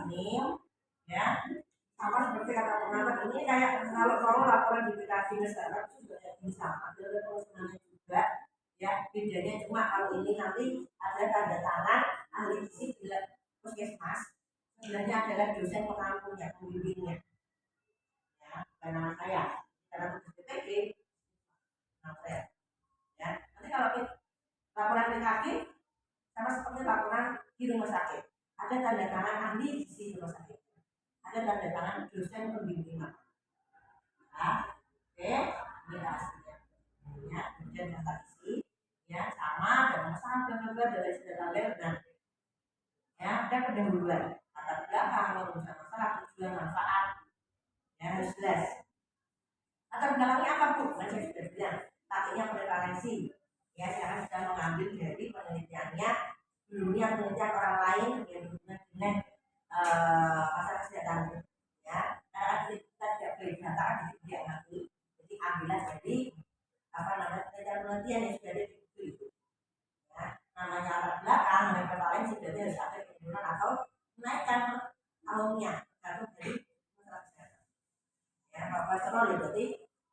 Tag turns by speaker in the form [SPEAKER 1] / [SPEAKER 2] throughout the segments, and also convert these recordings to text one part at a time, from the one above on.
[SPEAKER 1] ini ya sama seperti kata pengamat ini kayak kalau laporan DPKB masyarakat itu juga bisa ada perusahaan juga ya, bedanya cuma kalau ini nanti ada tanda tangan ahli gizi bila puskesmas sebenarnya adalah dosen pengampunya pembimbingnya ya, bukan nama saya karena tugas DPG nama saya ya. Nanti kalau laporan PKG sama seperti laporan di rumah sakit ada tanda tangan ahli gizi rumah sakit, ada tanda tangan dosen pembimbing ya. Oke, ini hasilnya ya, kemudian data isi ya sama dan masalah bla dari segala benar ya, ada pendahuluan latar belakang urusan masalah tujuan manfaat ya harus jelas. Latar belakangnya apa Bu? Saya sudah bilang pakainya prevalensi ya, sekarang sudah mengambil dari penelitiannya dulunya penelitian orang lain yang berhubungan dengan masalah kesehatan ya, karena kita tidak beri data kan tidak ngerti, jadi ambillah dari apa namanya penelitian yang sudah ada di buku itu ya, namanya latar belakang namanya prevalensi berarti harus ada penurunan atau menaikkan tahunnya tergantung dari masalah kesehatan ya. Kalau kolesterol ya berarti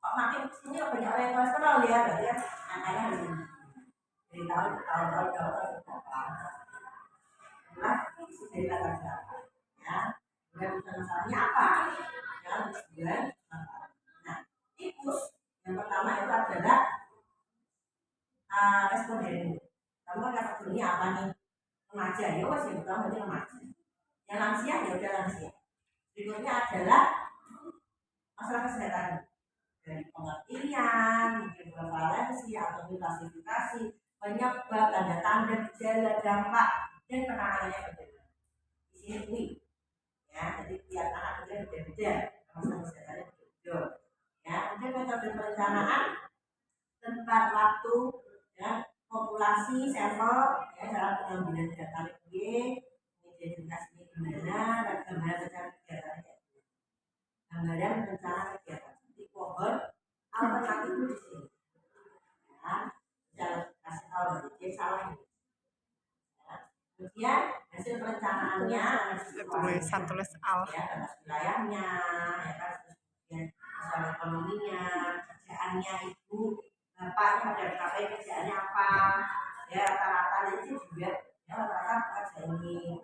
[SPEAKER 1] kok makin kesini banyak orang yang kolesterol ya, berarti ya angkanya harus dari tahun ke tahun berapa nah isi dari latar belakang ya, dan masalahnya apa ya, kemudian nah tikus yang pertama itu adalah responden. Kamu kan kategorinya apa nih? Remaja, ya wes yang pertama berarti remaja. Yang lansia ya udah lansia. Berikutnya adalah masalah kesehatan dari pengertian, mungkin prevalensi atau klasifikasi, penyebab, tanda-tanda, gejala, dampak, dan penanganannya berbeda. Di sini ini, ya, jadi tiap anak itu berbeda, masalah kesehatannya berbeda. Ya, kemudian metode perencanaan, tempat, waktu, dan populasi sampel, ya, cara pengambilan data lagi, identifikasinya gimana, dan gambaran rencana kegiatannya. Gambaran rencana kegiatan di pohon alternatif di sini. Ya, jangan kasih tahu jadi salah ini. Ya. Kemudian hasil perencanaannya,
[SPEAKER 2] tulis al,
[SPEAKER 1] ya, batas wilayahnya, ya kan, kemudian masalah ekonominya, kerjaannya ibu, bapaknya pada KPI kerjaannya apa, ya rata-rata itu juga, ya rata-rata kerja ini,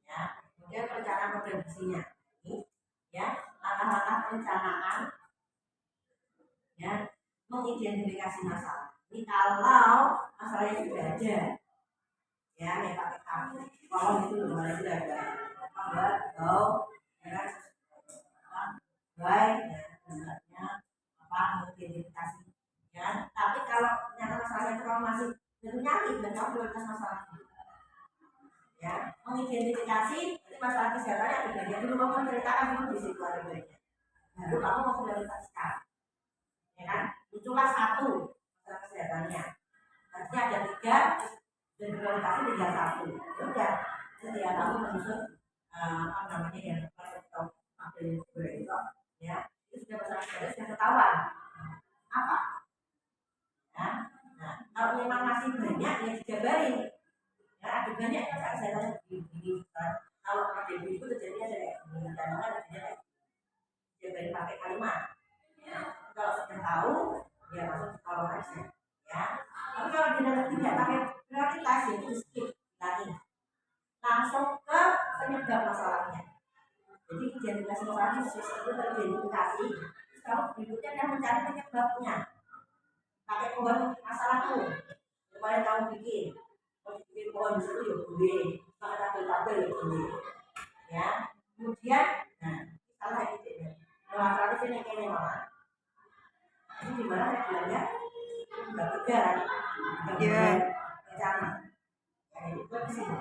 [SPEAKER 1] ya. Kemudian perencanaan produksinya, ini, ya langkah-langkah perencanaan, ya mengidentifikasi masalah. Ini kalau masalahnya sudah ada, ya yang pakai kamu, kalau itu lumayan sudah ada, atau ya baik, ya sebenarnya apa mengidentifikasi, ya. Tapi kalau ternyata masalahnya itu kamu masih nyari dan kamu prioritas masalah, ya mengidentifikasi jadi masalah kesehatannya ada bagian dulu kamu menceritakan dulu di situ ada bagian, baru kamu mau prioritaskan, ya kan. Muncullah satu masalah kesehatannya, artinya ada tiga dan prioritasnya tinggal satu, ya udah setiap kamu menyusun apa namanya yang atau ambil itu ya, itu sudah masalah kesehatan sudah ketahuan apa ya. Nah kalau memang masih banyak ya dijabarin ya, ada banyak masalah kesehatan begini kan. Kalau ada itu terjadinya kayak gini dan ada kayak dijabarin pakai kalimat ya. Kalau sudah tahu ya langsung tahu aja ya. Tapi kalau tidak pakai prioritas ya itu skip lagi langsung ke penyebab masalahnya. Jadi identifikasi masalahnya sesuatu teridentifikasi. Kalau berikutnya adalah mencari penyebabnya. Pakai pohon masalahku supaya kamu bikin pohon di situ ya boleh, pakai tabel-tabel ya boleh. Ya, kemudian, nah salah ini masalah ini kayak mana? Ini gimana saya bilangnya? Enggak tiga, rencana. Kayak itu di sini.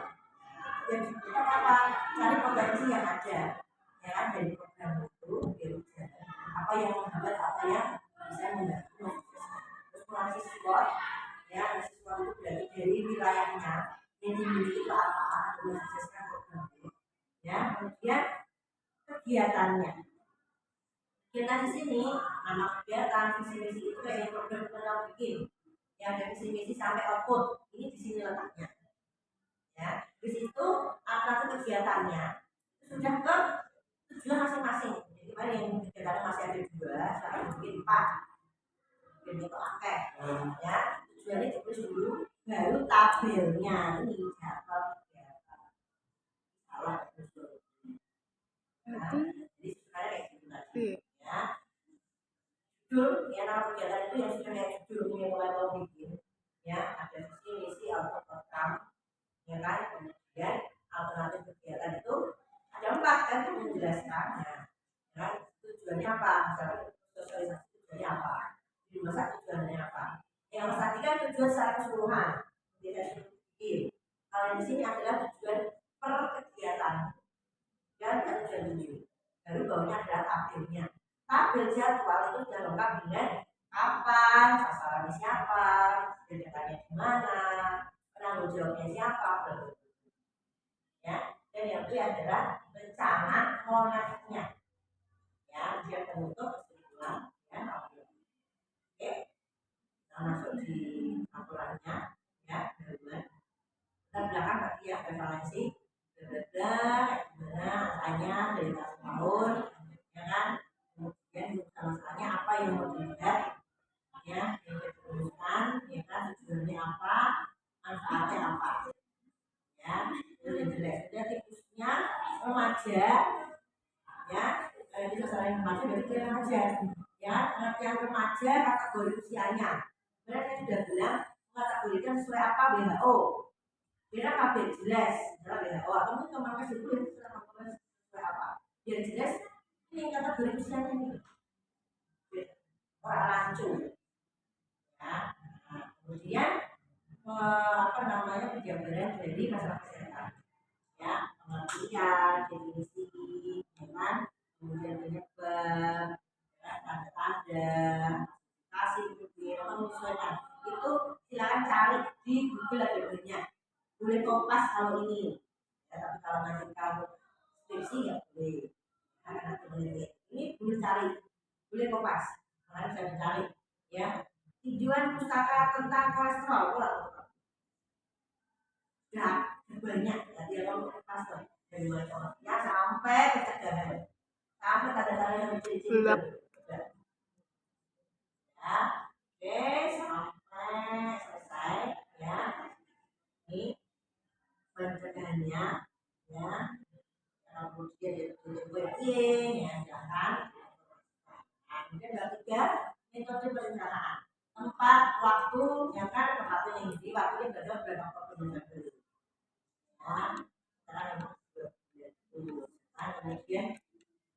[SPEAKER 1] Dan kita apa? Cari potensi yang ada, ya kan dari program itu, apa yang menghambat, apa yang bisa membantu. Terus mengenai support, ya support itu berarti dari wilayahnya yang dimiliki itu apa, untuk mensukseskan program itu. Ya, kemudian kegiatannya. Kita di sini nama kegiatan visi misi itu kayak program kita bikin, yang dari visi misi sampai output ini di sini letaknya. Ya, di situ akan alternatif kegiatannya sudah ke tujuan masing-masing. Jadi mana yang kegiatan masih ada 2, sekarang mungkin 4, mungkin itu akeh. Ya, tujuannya ditulis dulu, baru tabelnya ini jadwal kegiatan. Salah tujuan. Nah, jadi sebenarnya kayak gitu tadi. Ya, judul ya nama kegiatan itu yang sudah kayak judulnya mulai mau bikin. Ya, ada visi misi atau program, ya kan? Kemudian alternatif kegiatan itu ada 4 kan itu menjelaskannya. Ya, tujuannya apa? Misalnya sosialisasi tujuannya apa? Di masa tujuannya apa? Yang tadi kan tujuan secara keseluruhan. Tidak sedikit. Kalau di sini adalah tujuan per kegiatan. Dan tujuan tujuh. Baru bawahnya adalah tabelnya. Tabel jadwal itu sudah lengkap dengan kapan, sasarannya siapa, kegiatannya di mana, penanggung jawabnya siapa, ya. Dan yang kedua adalah rencana monetnya, ya, dia penutup kesimpulan, ya, oke. Nah, masuk di aturannya, ya, teman-teman. Dan belakang tadi ya prevalensi, gimana angkanya dari tahun, ya kan. Kemudian masalahnya apa yang mau dilihat, ya, yang dirumuskan, ya kan, tujuannya apa, manfaatnya apa, ya, itu yang jelas. Dan tikusnya remaja, ya, di masalah remaja berarti dia remaja, ya, pengertian remaja kategori usianya. Mereka sudah bilang mengkategorikan sesuai apa WHO. Kira kabel jelas adalah WHO atau mungkin kemarin itu yang sesuai apa? Yang jelas ini kategori usianya ini. Orang rancu, ya. Nah, kemudian apa namanya penjabaran dari masalah kesehatan, ya, pengertian, definisi, ya kan, kemudian penyebab, ya, tanda-tanda, kasih, kemudian menyesuaikan itu silakan cari di Google ada banyak, boleh kopas kalau ini, ya, tapi kalau nanti kamu skripsi ya boleh, karena penelitian ini boleh cari, boleh kopas. Harus saya cari, ya. Tujuan pustaka tentang kolesterol ya banyak. Jadi kalau kolesterol dari mulai ya sampai kecanduan, sampai tanda-tanda yang ciri-ciri. Ya, oke, sampai selesai, ya. Ini pencegahannya, ya. Kemudian dia ya, jangan. Kemudian yang ketiga, metode perencanaan, tempat, waktu, ya kan, tempatnya yang jadi waktunya berapa penyelesaian dulu, ya, sekarang kemudian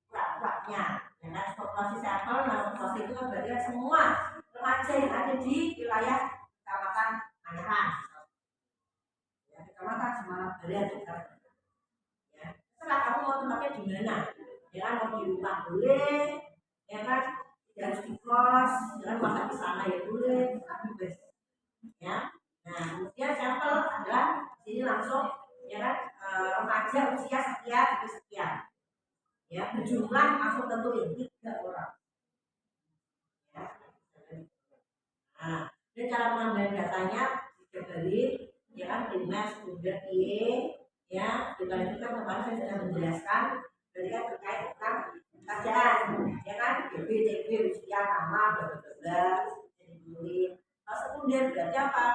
[SPEAKER 1] pura-puranya, ya kan, populasi sampel, nah populasi itu kan berarti semua remaja yang ada di wilayah kecamatan Anyaran, ya, kecamatan Semarang Barat, ya, setelah kamu mau tempatnya di mana, ya kan, mau di rumah boleh, ya kan, harus di kos, jangan masak di sana ya boleh, bebas, ya. Nah, kemudian sampel adalah sini langsung, ya kan, remaja usia sekian itu sekian, ya, berjumlah langsung tentuin 3 orang, ya. Nah, ini cara pengambilan datanya dikebalik, ya kan, primer, sekunder, ya, kita itu kan kemarin saya sudah menjelaskan, berarti kan terkait tentang kerjaan, ya kan, TB, usia, nama, bla jadi tulis. Kalau sekunder berarti apa?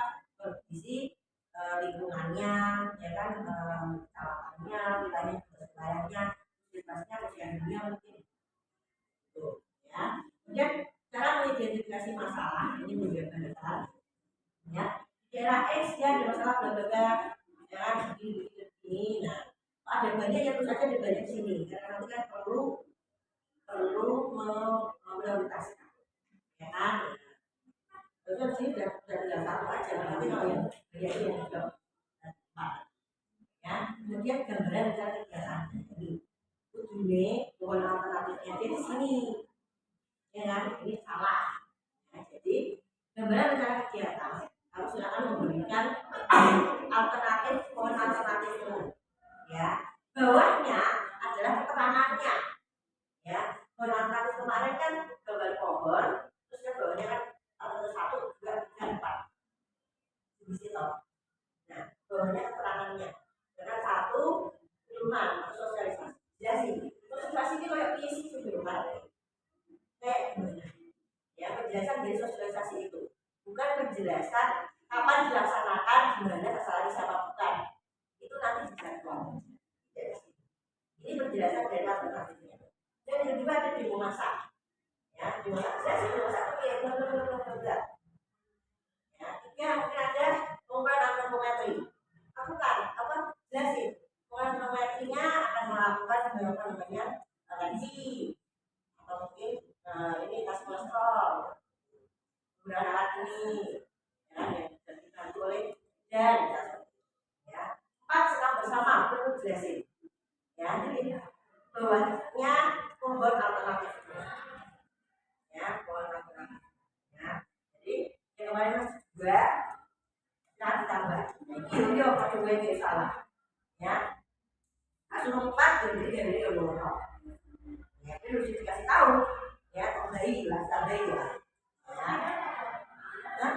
[SPEAKER 1] Kondisi lingkungannya, ya kan, kecamatannya, wilayahnya, situasinya, usia dunia mungkin, itu, ya. Kemudian cara mengidentifikasi masalah ini menjadi dasar, ya. Daerah X ya ada masalah bla bla bla, ya kan, begini. Nah, ada banyak yang tentu saja ada banyak di sini, karena nanti kan perlu memprioritaskan, ya kan. Terus sini sudah satu aja, nanti kalau yang banyak itu yang juga ya. Kemudian gambaran dan kegiatan ini bukan alternatifnya di sini, ya kan, ini salah, ya. Jadi gambaran rencana kegiatan harus silakan memberikan alternatif itu, ya. Bawahnya adalah keterangannya, ya. Pohon alternatif kemarin kan gambar pohon, terus yang bawahnya kan alternatif 1, 2, 3, 4 di situ. Nah, bawahnya keterangannya dengan 1 pengumuman atau sosialisasi. Jadi sosialisasi ini kayak isi sebelum kayak gimana? Ya, penjelasan dari sosialisasi itu bukan penjelasan kapan dilaksanakan, gimana kesalahan siapa bukan. Itu nanti dijadwal. Ini penjelasan dari alternatifnya. Dan yang kedua ada di memasak. Ya, di memasak jelas di memasak itu ya benar-benar. Ya, tiga mungkin ada pengukuran antropometri. Lakukan apa? Jelasin. Pengukuran antropometrinya akan melakukan apa namanya tensi atau mungkin ini tes kolesterol. Kemudian alat ini ya, yang bisa dibantu oleh dan ya. 4 senam bersama perlu jelasin. Ya, jadi bawahnya pohon alternatif. Ya, pohon alternatif. Ya, jadi yang kemarin mas juga nah ditambah. Ini yo pada gue salah. Ya, langsung 4 jadi lo. Ya, itu harus dikasih tahu. Ya, tambahi lah, tambahi lah. Ya, nah,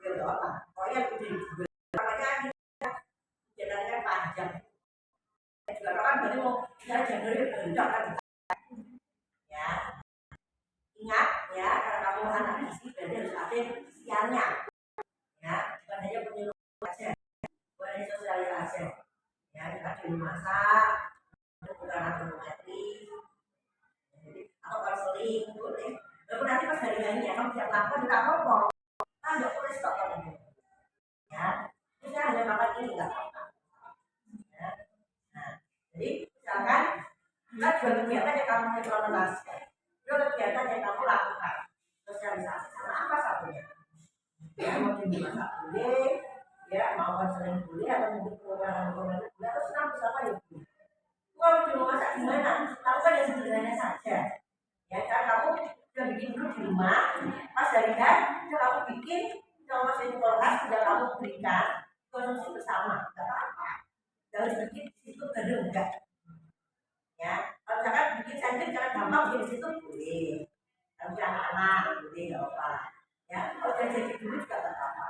[SPEAKER 1] ya udah apa? Pokoknya itu juga. Makanya jalannya panjang. Juga kan berarti mau saya Januari berendak kan. Ya, ingat ya, karena kamu anak gizi berarti harus ada isiannya. Ya, bukan hanya penyuluh aja, bukan hanya sosialisasi. Ya, kita di masak, bukan antropometri, atau konseling boleh. Lalu nanti pas hari-harinya kamu siap lapor juga apa-apa. Kan nggak boleh stop kamu. Ya, kita hanya makan ini nggak apa-apa. Ya. Nah, jadi misalkan kita jual kegiatan yang kamu implementasikan, jual kegiatan yang kamu lakukan, sosialisasi sama apa satunya? Ya, mau dimasak boleh, ya mau konseling boleh, atau mungkin program boleh, atau senang bersama ya boleh. Kalau di rumah masak gimana? Lakukan yang sederhana saja. Ya kan kamu udah bikin dulu di rumah, pas hari kan, udah kamu bikin, kalau masih di kulkas, sudah kamu berikan konsumsi bersama, nggak apa-apa. Harus bikin di situ baru enggak. Ya, kalau misalkan bikin sandwich karena gampang bikin di situ boleh. Kalau anak-anak boleh nggak apa. Ya, kalau jadi dulu juga nggak apa-apa.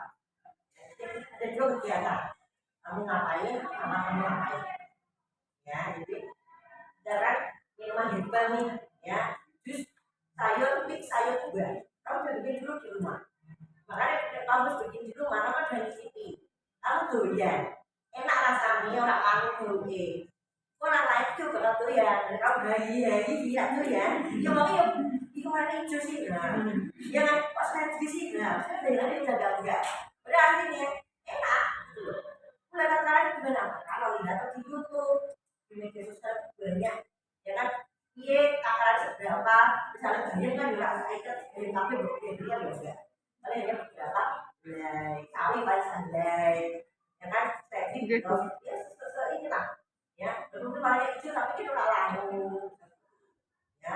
[SPEAKER 1] Ada dua kegiatan. Kamu ngapain, sama kamu ngapain. Ya, jadi jangan minuman herbal nih, ya, jus sayur, mix sayur juga. Kamu udah bikin dulu di rumah. Makanya kamu harus bikin di rumah, kamu dari sini. Kamu doyan, enak rasanya orang kamu doyan. Kau nak lain juga kalau doyan, kamu bayi tidak doyan. Ya makanya itu mana hijau sih, nah, ya kan pas saya di sini, nah, saya dengar dia udah enggak. Berarti nih enak. Mulai sekarang gimana? Kalau lihat di YouTube, di media sosial banyak, ya kan? Iya, takaran seberapa? Misalnya banyak kan juga saya ikat, tapi berbeda juga. Paling hanya beberapa, sawi paling sandai, ya kan? Setting, ya sesuai ini lah. Ya, betul paling kecil tapi kita nggak lalu. Ya,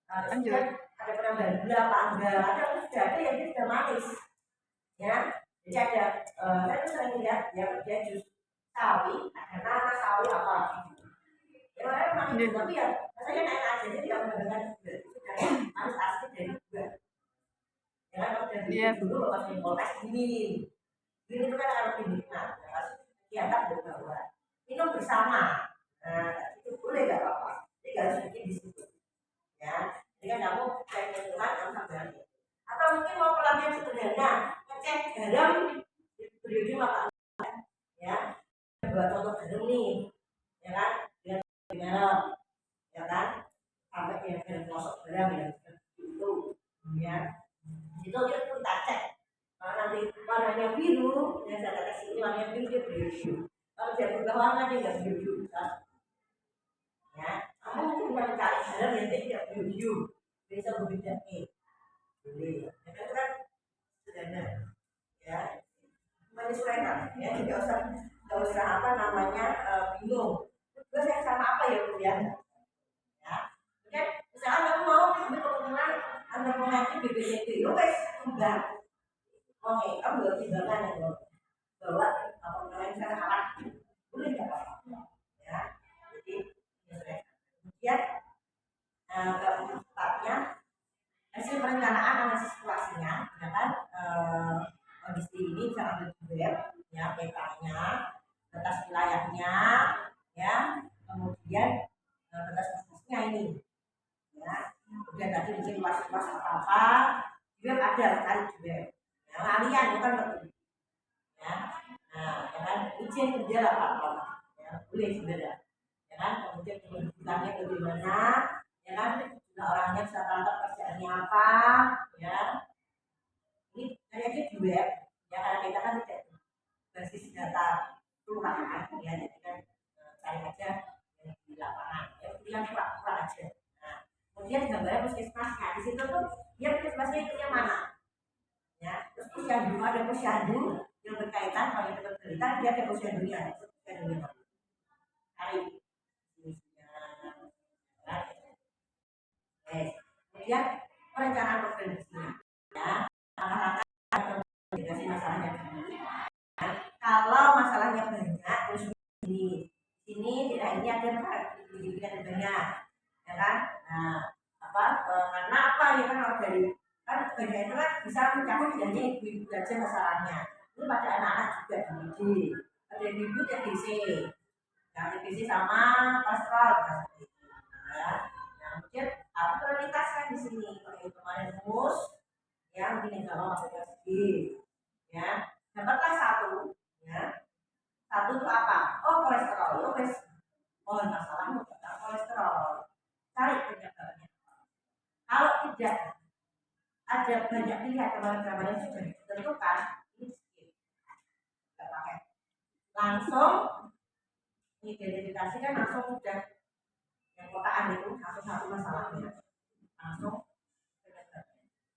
[SPEAKER 1] jadi ada penambahan gula apa enggak? Ada sudah ada yang sudah manis. Ya, jadi ada saya tuh sering lihat ya dia jus sawi, ada nana sawi apa gitu. Ya memang itu tapi ya rasanya enak aja jadi tidak menggunakan gula itu harus asli dari gula. Ya kan kalau dari dulu pas di kulkas dingin itu kan harus dinikmat. Pas diantar berbawa minum bersama. Nah itu boleh nggak apa-apa. Jadi nggak harus bikin di situ. Ya, jadi kan kamu cek minuman kamu sambil atau mungkin mau pelatihan sederhana ngecek garam periode makan ya buat contoh garam nih ya kan dengan merek ya kan sampai yang garam pelosok garam ya itu ya itu kita cek kalau nanti warnanya biru yang saya kasih ini warnanya biru dia periode kalau dia berubah warna dia nggak biru ya kamu mungkin bisa mencari garam yang tidak biru bisa berbeda nih boleh ya kan sederhana ya menyesuaikan ya nggak usah apa namanya bingung terus yang sama apa ya kemudian ya kemudian misalnya kamu mau ambil kepentingan antropometri BPJT wes enggak oke kamu buat timbangan ya bahwa apa namanya misalnya alat boleh nggak apa ya jadi menyesuaikan kemudian keempatnya hasil perencanaan analisis situasinya ya kan kondisi ini bisa ambil web ya petanya batas wilayahnya ya ada cari juga. Nah, kalian bukan betul. Ya, nah, ya kan izin kerja lah Pak, ya, boleh sebenarnya. Ya kan, kemudian kebutuhannya bagaimana, ya kan, juga orangnya bisa tangkap kerjaannya apa, ya. Ini kayaknya di web, ya karena kita kan tidak basis data kelurahan, ya jadi kan cari aja yang di lapangan, ya pilihan pura-pura aja. Nah, kemudian gambarnya puskesmasnya, di situ tuh dia puskesmasnya itu yang mana, ya terus posyandu ada posyandu yang berkaitan kalau itu bercerita dia ada posyandunya cari kemudian perencanaan provinsinya, ya rata-rata masalahnya. Kalau masalahnya banyak terus ini tidak ini ada dibikin banyak, ya kan. Nah karena apa ya kan, kalau dari kan banyak itu kan bisa mencakup hanya ibu-ibu aja masalahnya. Ini pada anak-anak juga dididik, ada ibu TBC, yang TBC sama pastoral ya. Nah kemudian prioritaskan di sini kalau kemarin mus yang ini kalau aplikasi ya dapatlah satu, ya satu itu apa? Oh kolesterol, oh wes, oh masalahmu tentang kolesterol, cari penyebabnya. Kalau tidak ada banyak pilihan kemarin-kemarin sudah ditentukan, ini skip, nggak pakai. Langsung identifikasikan langsung udah yang kotaan itu langsung satu masalahnya, langsung penyebabnya.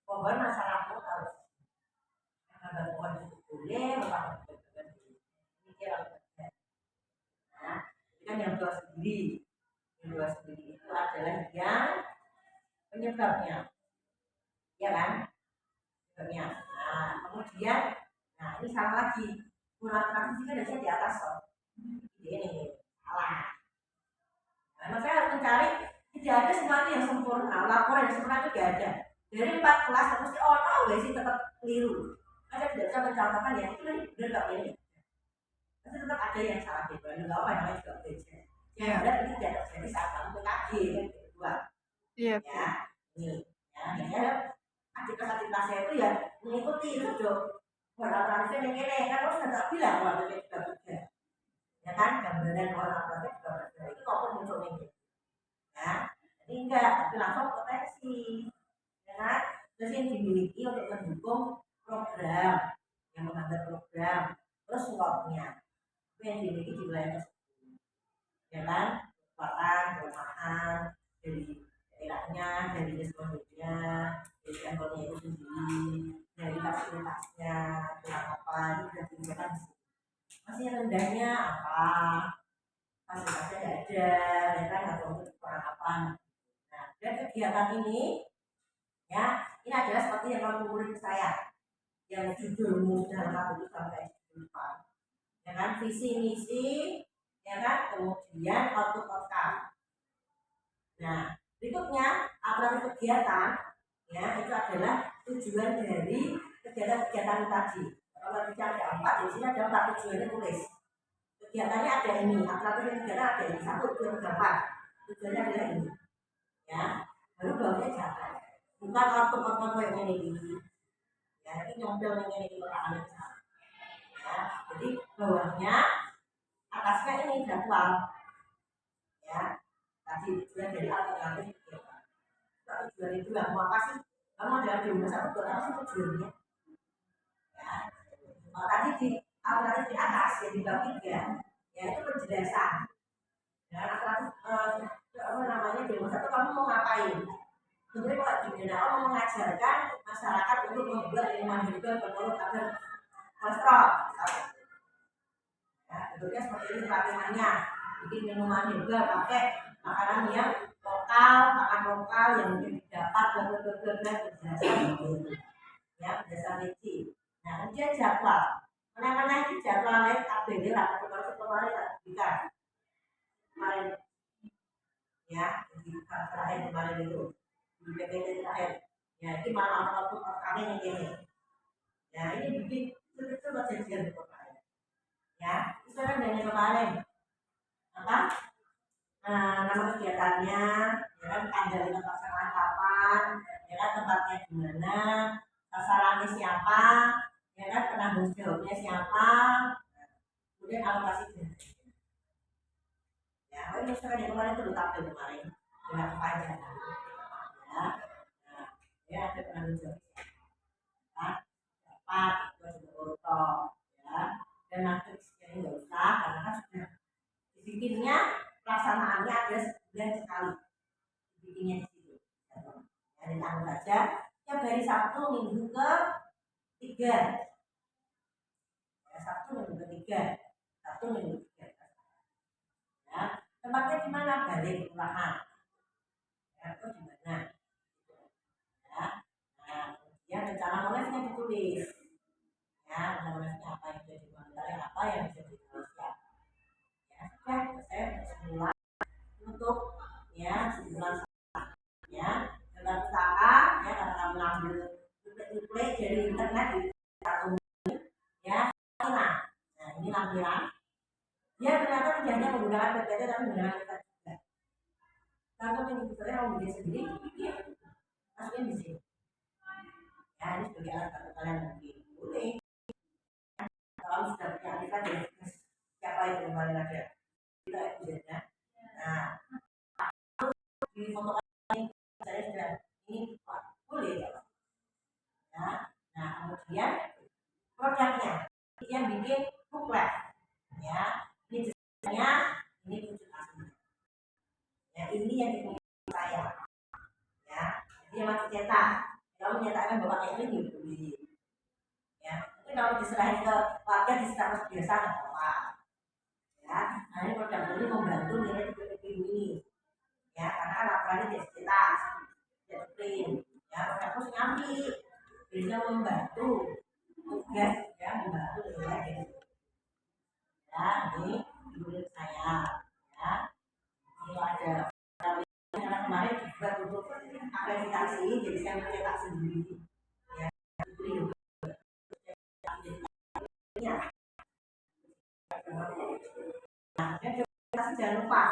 [SPEAKER 1] Pohon masalahmu harus ada pohon itu boleh, ini kira nah, ini kan yang dua sendiri. Dua sendiri itu adalah yang penyebabnya, ya kan, penyebabnya. Nah kemudian, nah ini salah lagi, kurang transisi kan biasanya di atas kok, ini salah. Nah saya harus mencari, tidak ada semuanya yang sempurna, laporan yang sempurna itu tidak ada. Dari 4 kelas mesti no sih tetap keliru. Saya tidak bisa mencontohkan yang itu benar nggak ini, tapi tetap ada yang salah gitu. Nggak apa namanya juga beda. Yang benar ini tidak terjadi saat kamu PKG yang kedua.
[SPEAKER 2] Iya.
[SPEAKER 1] Ya, ini, ya, akhirnya aktivitas saya itu ya mengikuti itu dong. Orang-orang yang ini kan harus nggak bilang kalau ada juga berbeda, ya kan, gambaran orang-orang juga berbeda itu kok muncul ini, ya, jadi enggak, tapi langsung proteksi, ya kan, terus yang dimiliki untuk mendukung program, yang mengambil program, terus uangnya, itu yang dimiliki di wilayah tersebut, ya kan, kekuatan, kelemahan dari daerahnya, dari respondennya, dari sampelnya itu sendiri, dari fasilitasnya, kurang apa, itu sudah dijelaskan di sini. Masih rendahnya apa, fasilitasnya tidak ada, ya kan, atau untuk kurang apa. Nah, dan kegiatan ini, ya, ini adalah seperti yang kamu murid saya, yang judulmu dalam satu sampai depan, ya kan, visi misi, ya kan, kemudian output outcome. Nah, berikutnya alternatif kegiatan, ya itu adalah tujuan dari kegiatan-kegiatan tadi. Kalau kita ada 4, di sini ada 4 tujuannya tulis. Kegiatannya ada ini, alternatif kegiatan ada ini, 1, 2, 3, 4. Tujuannya adalah ini, ya. Baru bawahnya jangan, bukan output yang ini, ya ini nyompel yang ini orang ya. Jadi bawahnya, atasnya ini jadwal, ya. Tadi tujuan dari alternatif kegiatan. Tujuan itu kamu apa sih? Kamu ada di rumah satu buat apa sih tujuannya? Ya, tadi di alternatif di atas yang di bawah 3, ya itu penjelasan. Dan alternatif apa namanya di rumah satu kamu mau ngapain? Sebenarnya kalau di dalam mau mengajarkan masyarakat untuk membuat minuman herbal menurut agar kolesterol. Ya, bentuknya seperti ini pelatihannya. Bikin minuman herbal pakai makanan yang lokal, makan lokal yang mungkin didapat berdasarkan ya berdasarkan leci. Nah kemudian jadwal, mana-mana ini jadwal lain tak beda lah, kalau kemarin tak berikan kemarin, ya di terakhir kemarin itu di PPT terakhir, ya ini malah waktu kami yang ini, ya ini bikin itu kejadian kemarin, ya itu kan dari kemarin apa? Nah, nama kegiatannya, ya kan, tanggal pelaksanaan kapan, ya kan, tempatnya di mana, sasarannya siapa, ya kan, penanggung jawabnya siapa, kemudian alokasi dana. Ya, ini misalkan yang kemarin itu tabel kemarin dengan kepanjangan, ya, nah, ya ada penanggung jawab siapa, dapat itu juga koruptor, ya, dan matriksnya ini nggak usah karena kan sudah dibikinnya, pelaksanaannya ada sebulan sekali, dibikinnya di situ. Ya, ditanggung saja tiap hari Sabtu minggu ke 3, ya, Sabtu minggu ketiga, Sabtu minggu ketiga. Ya, tempatnya di mana? Balik kelurahan. Ya, itu di mana? Ya, nah, kemudian rencana molesnya ditulis. Ya, rencana molesnya apa yang bisa dimonitori, apa yang bisa diselesaikan. Ya, sudah selesai sebulan untuk ya sebulan ya dalam usaha ya karena kamu ngambil duplek dari internet di satu ya. Nah, ini lampiran. Dia ternyata tidak hanya menggunakan PPT tapi menggunakan kita juga. Kalau ini saya mau bikin sendiri, ya masukin di sini. Ya ini sebagai alat bantu kalian mungkin boleh. Kalau sudah punya aplikasi siapa itu kemarin ada kita usernya. Nah, di foto ini saya sudah ini boleh ya. Nah kemudian produknya yang bikin booklet ya, ini desainnya, ini wujud asli ya, ini yang dimiliki saya ya, dia masih cetak, kalau menyatakan bahwa kayak ini dibeli ya, mungkin kalau diserahin ke warga di sekitar biasa nggak apa-apa ya. Nah ini produk ini membantu nilai di PPP ini ya, karena kan laporannya tidak cetak, tidak print ya, produk harus ngambil bisa membantu tugas ya, membantu nilai gitu ya. Ini menurut saya ya, ini ada karena kemarin juga untuk akreditasi jadi saya mencetak sendiri ya, ya. Nah, akreditasi jangan lupa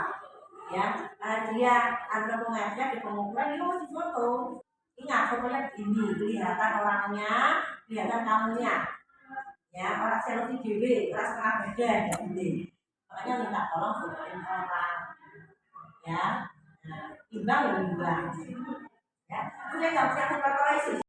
[SPEAKER 1] ya, dia ada pengajak di pengukuran itu harus foto, ingat fotonya begini, kelihatan orangnya, kelihatan kamunya ya, orang selfie diri, orang setengah badan ya boleh, makanya minta tolong fotoin orang ya. Nah, imbang ya imbang ya, itu yang nggak bisa kita